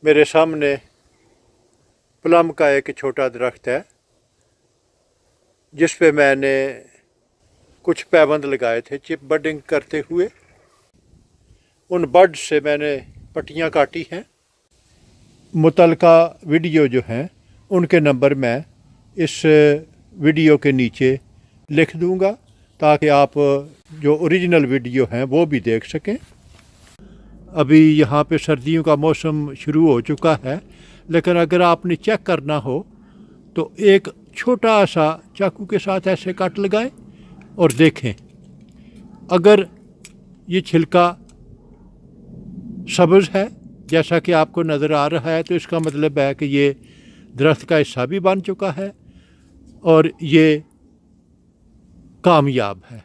मेरे सामने प्लम का एक छोटा दरख्त है जिस पे मैंने कुछ पैबंद लगाए थे चिप बडिंग करते हुए। उन बड से मैंने पट्टियाँ काटी हैं। मुतलका वीडियो जो हैं उनके नंबर मैं इस वीडियो के नीचे लिख दूंगा ताकि आप जो ओरिजिनल वीडियो हैं वो भी देख सकें। अभी यहाँ पे सर्दियों का मौसम शुरू हो चुका है, लेकिन अगर आपने चेक करना हो तो एक छोटा सा चाकू के साथ ऐसे कट लगाएं और देखें। अगर ये छिलका सब्ज़ है जैसा कि आपको नज़र आ रहा है तो इसका मतलब है कि ये दरख्त का हिस्सा भी बन चुका है और ये कामयाब है।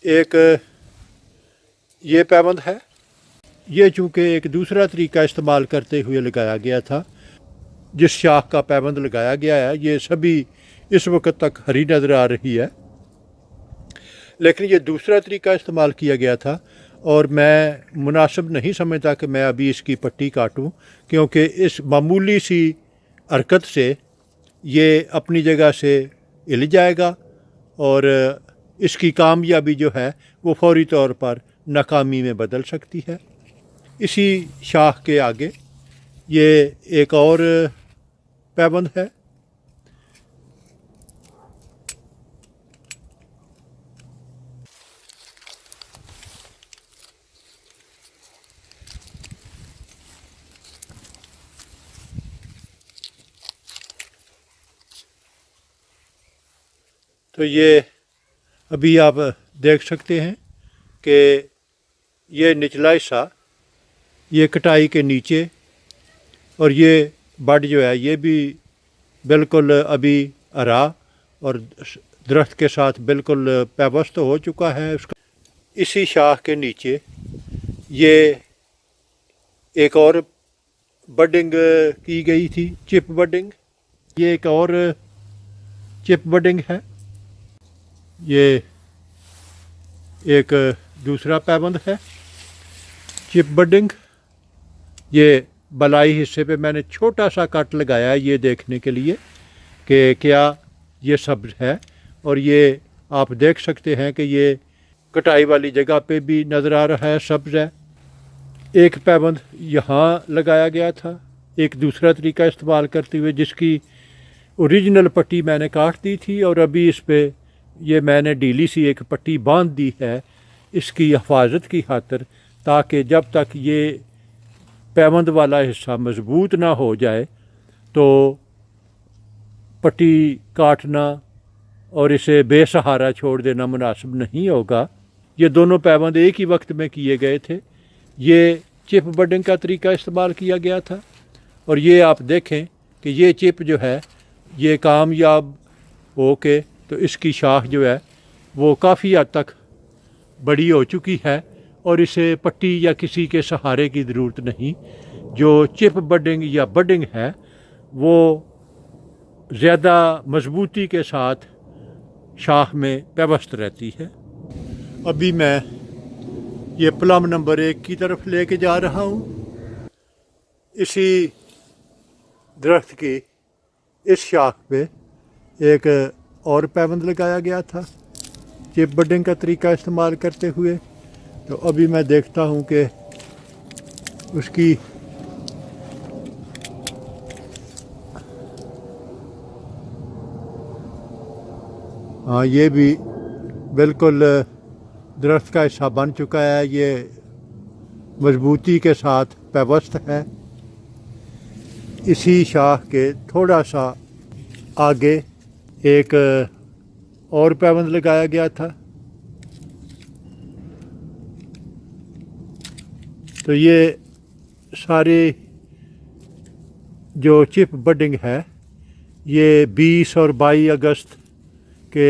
एक ये पैबंद है, ये चूँकि एक दूसरा तरीका इस्तेमाल करते हुए लगाया गया था। जिस शाख का पैबंद लगाया गया है ये सभी इस वक्त तक हरी नज़र आ रही है, लेकिन ये दूसरा तरीका इस्तेमाल किया गया था और मैं मुनासिब नहीं समझता कि मैं अभी इसकी पट्टी काटूं, क्योंकि इस मामूली सी हरकत से ये अपनी जगह से हिल जाएगा और इसकी कामयाबी जो है वो फौरी तौर पर नाकामी में बदल सकती है। इसी शाख के आगे ये एक और पैबंद है। तो ये अभी आप देख सकते हैं कि ये निचला हिस्सा ये कटाई के नीचे और ये बड जो है ये भी बिल्कुल अभी हरा और दरख्त के साथ बिल्कुल पैबस्त हो चुका है उसका। इसी शाख के नीचे ये एक और बडिंग की गई थी, चिप बडिंग। ये एक और चिप बडिंग है। ये एक दूसरा पैबंद है चिप बडिंग। ये बलाई हिस्से पे मैंने छोटा सा कट लगाया है ये देखने के लिए कि क्या ये सब्ज़ है, और ये आप देख सकते हैं कि ये कटाई वाली जगह पे भी नज़र आ रहा है सब्ज़ है। एक पैबंद यहाँ लगाया गया था एक दूसरा तरीका इस्तेमाल करते हुए, जिसकी ओरिजिनल पट्टी मैंने काट दी थी और अभी इस पे ये मैंने ढीली सी एक पट्टी बांध दी है इसकी हिफाजत की खातिर, ताकि जब तक ये पैबंद वाला हिस्सा मजबूत ना हो जाए तो पट्टी काटना और इसे बेसहारा छोड़ देना मुनासिब नहीं होगा। ये दोनों पैबंद एक ही वक्त में किए गए थे। ये चिप बडिंग का तरीका इस्तेमाल किया गया था और ये आप देखें कि ये चिप जो है ये कामयाब हो के तो इसकी शाख जो है वो काफ़ी हद तक बड़ी हो चुकी है और इसे पट्टी या किसी के सहारे की ज़रूरत नहीं। जो चिप बडिंग या बडिंग है वो ज़्यादा मजबूती के साथ शाख में पैबस्त रहती है। अभी मैं ये प्लम नंबर 1 की तरफ लेके जा रहा हूँ। इसी दरख्त की इस शाख पे एक और पैबंद लगाया गया था चिप बडिंग का तरीका इस्तेमाल करते हुए। तो अभी मैं देखता हूँ कि उसकी हाँ ये भी बिल्कुल दरख्त का हिस्सा बन चुका है। ये मजबूती के साथ पैबस्त है। इसी शाख के थोड़ा सा आगे एक और पैबंद लगाया गया था। तो ये सारी जो चिप बडिंग है ये 20 और 22 अगस्त के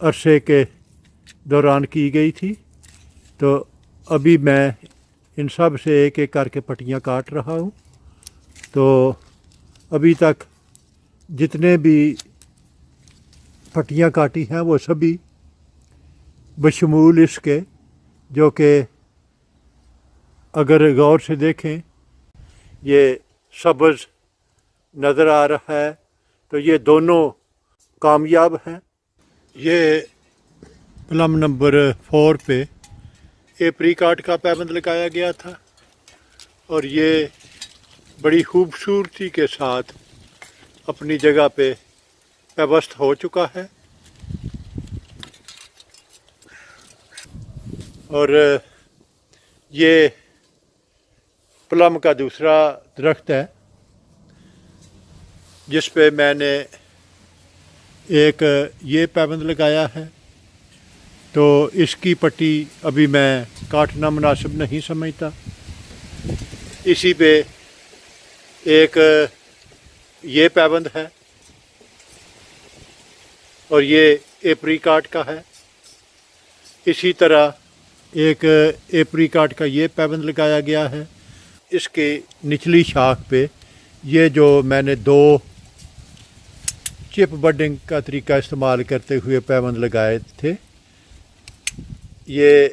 अरसे के दौरान की गई थी। तो अभी मैं इन सब से एक एक करके पट्टियाँ काट रहा हूँ। तो अभी तक जितने भी पट्टियाँ काटी हैं वो सभी बशमूल इसके जो कि اگر غور سے دیکھیں یہ سبز نظر آ رہا ہے تو یہ دونوں کامیاب ہیں۔ یہ پلم نمبر 4 پہ ایپریکاٹ کا پیوند لگایا گیا تھا اور یہ بڑی خوبصورتی کے ساتھ اپنی جگہ پہ پیوست ہو چکا ہے، اور یہ پلم کا دوسرا درخت ہے جس پہ میں نے ایک یہ پیوند لگایا ہے، تو اس کی پٹی ابھی میں کاٹنا مناسب نہیں سمجھتا۔ اسی پہ ایک یہ پیوند ہے اور یہ ایپریکاٹ کا ہے۔ اسی طرح ایک ایپریکاٹ کا یہ پیوند لگایا گیا ہے۔ اس کی نچلی شاخ پہ یہ جو میں نے 2 چپ بڈنگ کا طریقہ استعمال کرتے ہوئے پیوند لگائے تھے، یہ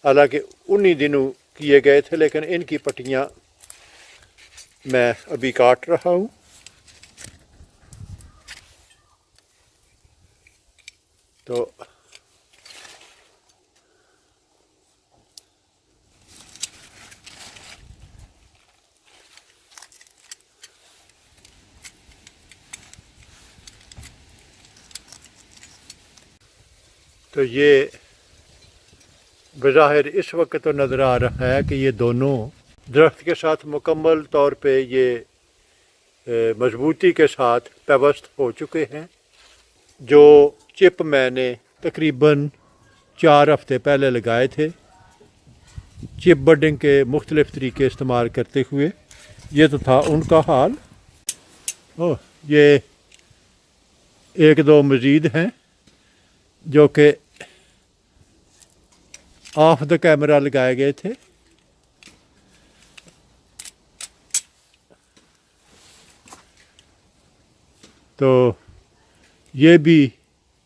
حالانکہ انہی دنوں کیے گئے تھے لیکن ان کی پٹیاں میں ابھی کاٹ رہا ہوں۔ تو یہ بظاہر اس وقت تو نظر آ رہا ہے کہ یہ دونوں درخت کے ساتھ مکمل طور پہ یہ مضبوطی کے ساتھ پیوست ہو چکے ہیں۔ جو چپ میں نے تقریباً 4 ہفتے پہلے لگائے تھے چپ بڈنگ کے مختلف طریقے استعمال کرتے ہوئے، یہ تو تھا ان کا حال۔ یہ 1-2 مزید ہیں جو کہ آف دا کیمرہ لگائے گئے تھے۔ تو یہ بھی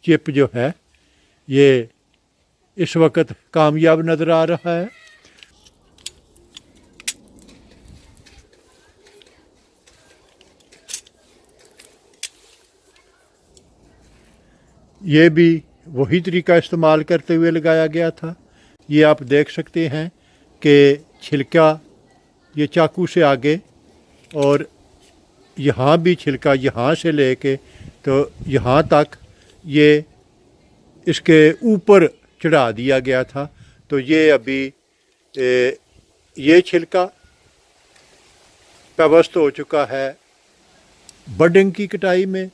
چپ جو ہے یہ اس وقت کامیاب نظر آ رہا ہے۔ یہ بھی وہی طریقہ استعمال کرتے ہوئے لگایا گیا تھا۔ یہ آپ دیکھ سکتے ہیں کہ چھلکا یہ چاقو سے آگے اور یہاں بھی چھلکا یہاں سے لے کے تو یہاں تک یہ اس کے اوپر چڑھا دیا گیا تھا۔ تو یہ ابھی یہ چھلکا پیوست ہو چکا ہے بڈنگ کی کٹائی میں،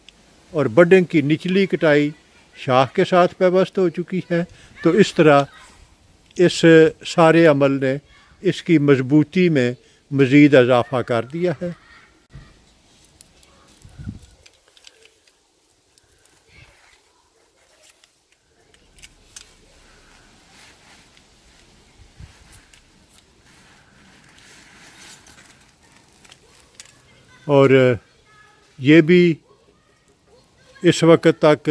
اور بڈنگ کی نچلی کٹائی شاخ کے ساتھ پیوست ہو چکی ہے۔ تو اس طرح اس سارے عمل نے اس کی مضبوطی میں مزید اضافہ کر دیا ہے۔ اور یہ بھی اس وقت تک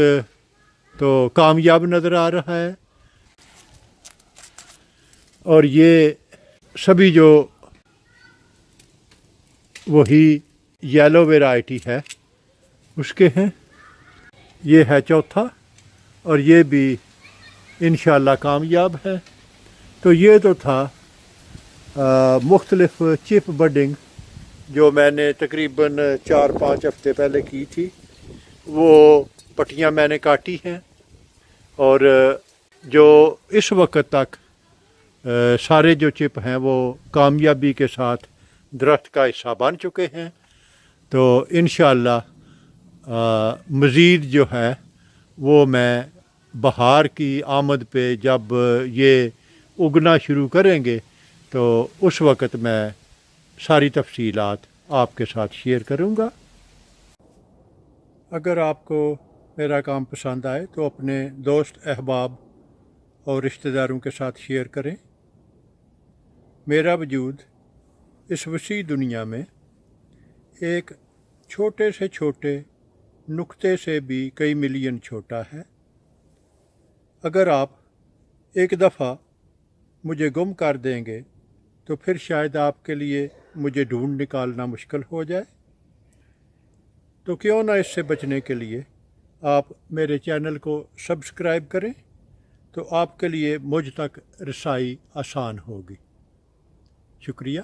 تو کامیاب نظر آ رہا ہے۔ اور یہ سبھی جو وہی یلو ویرائٹی ہے اس کے ہیں۔ یہ ہے چوتھا اور یہ بھی انشاءاللہ کامیاب ہے۔ تو یہ تو تھا مختلف چپ بڈنگ جو میں نے تقریباً 4-5 ہفتے پہلے کی تھی، وہ پٹیاں میں نے کاٹی ہیں، اور جو اس وقت تک سارے جو چپ ہیں وہ کامیابی کے ساتھ درخت کا حصہ بن چکے ہیں۔ تو انشاءاللہ مزید جو ہے وہ میں بہار کی آمد پہ جب یہ اگنا شروع کریں گے تو اس وقت میں ساری تفصیلات آپ کے ساتھ شیئر کروں گا۔ اگر آپ کو میرا کام پسند آئے تو اپنے دوست احباب اور رشتہ داروں کے ساتھ شیئر کریں۔ میرا وجود اس وسیع دنیا میں ایک چھوٹے سے چھوٹے نقطے سے بھی کئی ملین چھوٹا ہے۔ اگر آپ ایک دفعہ مجھے گم کر دیں گے تو پھر شاید آپ کے لیے مجھے ڈھونڈ نکالنا مشکل ہو جائے۔ تو کیوں نہ اس سے بچنے کے لیے آپ میرے چینل کو سبسکرائب کریں، تو آپ کے لیے مجھ تک رسائی آسان ہوگی۔ شکریہ۔